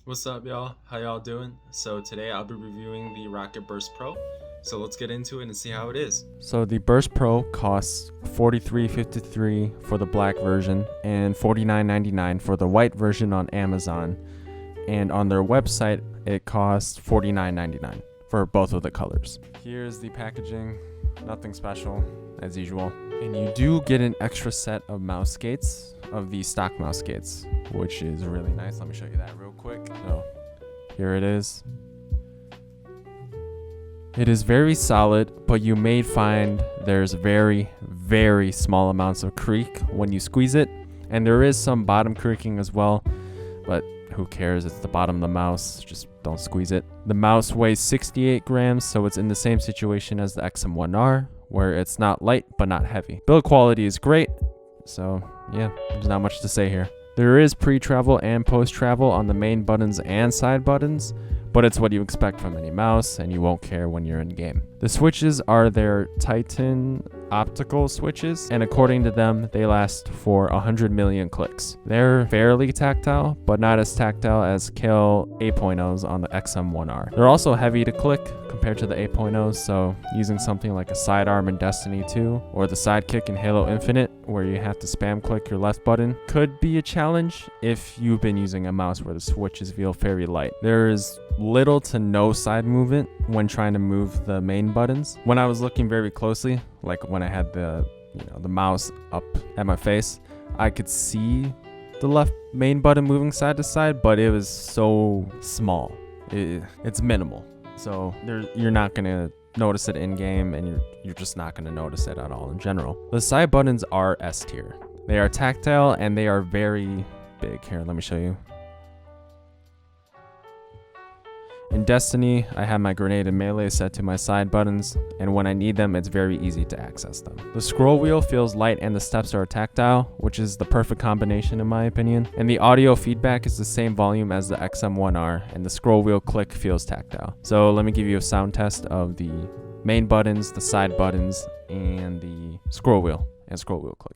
What's up, y'all? How y'all doing? So today I'll be reviewing the Roccat Burst Pro. So let's get into it and see how it is. So the Burst Pro costs $43.53 for the black version and $49.99 for the white version on Amazon. And on their website, it costs $49.99 for both of the colors. Here's the packaging. Nothing special, as usual. And you do get an extra set of mouse skates, of the stock mouse skates, which is really nice. Let me show you that real quick. So here it is. It is very solid, but you may find there's very, very small amounts of creak when you squeeze it. And there is some bottom creaking as well, but who cares? It's the bottom of the mouse. Just don't squeeze it. The mouse weighs 68 grams, so it's in the same situation as the XM1R, where it's not light but not heavy. Build quality is great, so yeah, there's not much to say here. There is pre-travel and post-travel on the main buttons and side buttons, but it's what you expect from any mouse, and you won't care when you're in game. The switches are their Titan Optical switches, and according to them, they last for 100 million clicks. They're fairly tactile, but not as tactile as Kale 8.0s on the XM1R. They're also heavy to click compared to the 8.0s, so using something like a sidearm in Destiny 2 or the sidekick in Halo Infinite, where you have to spam click your left button, could be a challenge if you've been using a mouse where the switches feel very light. There is little to no side movement when trying to move the main buttons. When I was looking very closely, like when I had the mouse up at my face, I could see the left main button moving side to side, but it was so small. It's minimal. So you're not gonna notice it in game, and you're just not gonna notice it at all in general. The side buttons are S tier. They are tactile and they are very big. Here, let me show you. In Destiny, I have my grenade and melee set to my side buttons, and when I need them, it's very easy to access them. The scroll wheel feels light and the steps are tactile, which is the perfect combination in my opinion. And the audio feedback is the same volume as the XM1R, and the scroll wheel click feels tactile. So let me give you a sound test of the main buttons, the side buttons, and the scroll wheel click.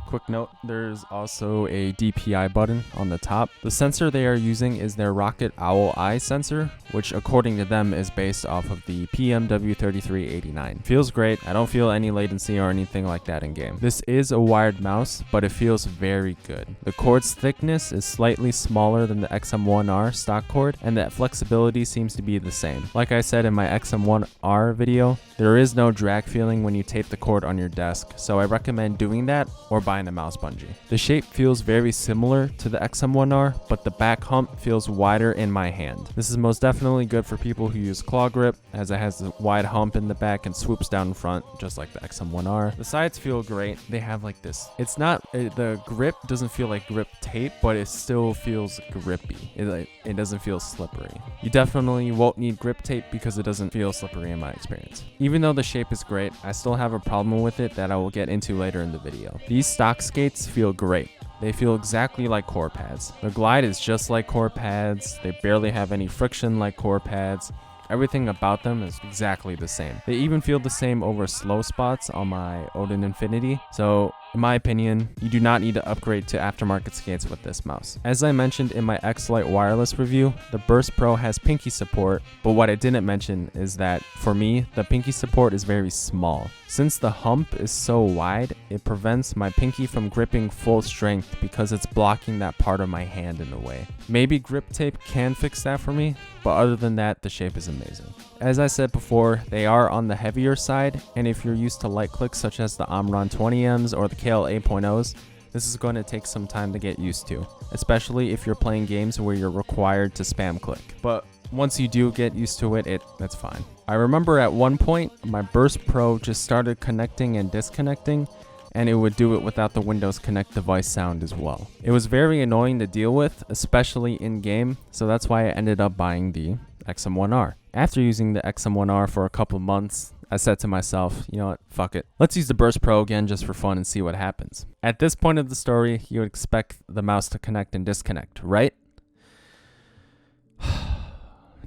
Quick note, there's also a DPI button on the top. The sensor they are using is their Roccat Owl Eye sensor, which according to them is based off of the PMW3389. Feels great. I don't feel any latency or anything like that in game. This is a wired mouse, but it feels very good. The cord's thickness is slightly smaller than the XM1R stock cord, and that flexibility seems to be the same. Like I said in my XM1R video, there is no drag feeling when you tape the cord on your desk, so I recommend doing that or buying a mouse bungee. The shape feels very similar to the XM1R, but the back hump feels wider in my hand. This is most definitely good for people who use claw grip, as it has a wide hump in the back and swoops down in front, just like the XM1R. The sides feel great. They have like this. It's not, the grip doesn't feel like grip tape, but it still feels grippy. It doesn't feel slippery. You definitely won't need grip tape because it doesn't feel slippery in my experience. Even though the shape is great, I still have a problem with it that I will get into later in the video. These stock skates feel great. They feel exactly like core pads. The glide is just like core pads. They barely have any friction like core pads. Everything about them is exactly the same. They even feel the same over slow spots on my Odin Infinity. So in my opinion, you do not need to upgrade to aftermarket skates with this mouse. As I mentioned in my X-Lite wireless review, the Burst Pro has pinky support, but what I didn't mention is that for me, the pinky support is very small. Since the hump is so wide, it prevents my pinky from gripping full strength because it's blocking that part of my hand in a way. Maybe grip tape can fix that for me, but other than that, the shape is amazing. As I said before, they are on the heavier side, and if you're used to light clicks such as the Omron 20Ms or the Kale 8.0s, this is going to take some time to get used to, especially if you're playing games where you're required to spam click. But once you do get used to it, that's fine. I remember at one point, my Burst Pro just started connecting and disconnecting, and it would do it without the Windows Connect device sound as well. It was very annoying to deal with, especially in game, so that's why I ended up buying the XM1R. After using the XM1R for a couple months, I said to myself, you know what, fuck it. Let's use the Burst Pro again just for fun and see what happens. At this point of the story, you would expect the mouse to connect and disconnect, right?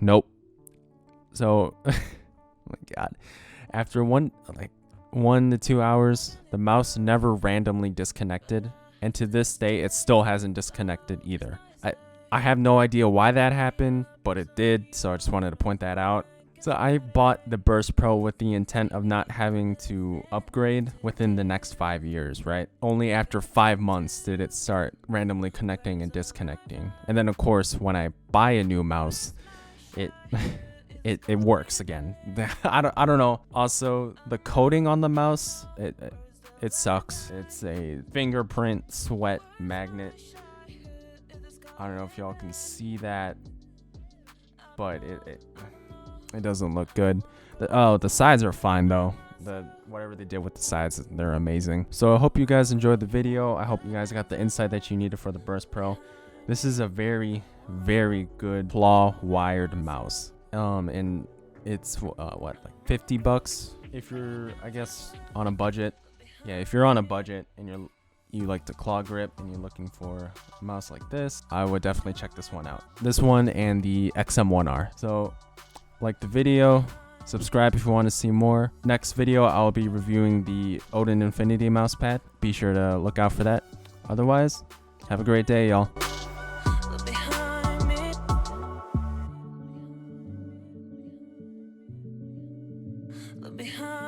Nope. So, oh my God. After 1 to 2 hours, the mouse never randomly disconnected. And to this day, it still hasn't disconnected either. I have no idea why that happened, but it did, so I just wanted to point that out. So I bought the Burst Pro with the intent of not having to upgrade within the next 5 years, right? Only after 5 months did it start randomly connecting and disconnecting. And then, of course, when I buy a new mouse, it works again. I don't know. Also, the coating on the mouse, it sucks. It's a fingerprint sweat magnet. I don't know if y'all can see that, but it doesn't look good. The sides are fine though. Whatever they did with the sides, they're amazing. So I hope you guys enjoyed the video. I hope you guys got the insight that you needed for the Burst Pro. This is a very, very good claw wired mouse. And it's what, like $50 if you're, I guess, on a budget. Yeah, if you're on a budget and you like the claw grip and you're looking for a mouse like this, I would definitely check this one out. This one and the XM1R. So like the video, subscribe if you want to see more. Next video, I'll be reviewing the Odin Infinity mousepad. Be sure to look out for that. Otherwise, have a great day, y'all. Behind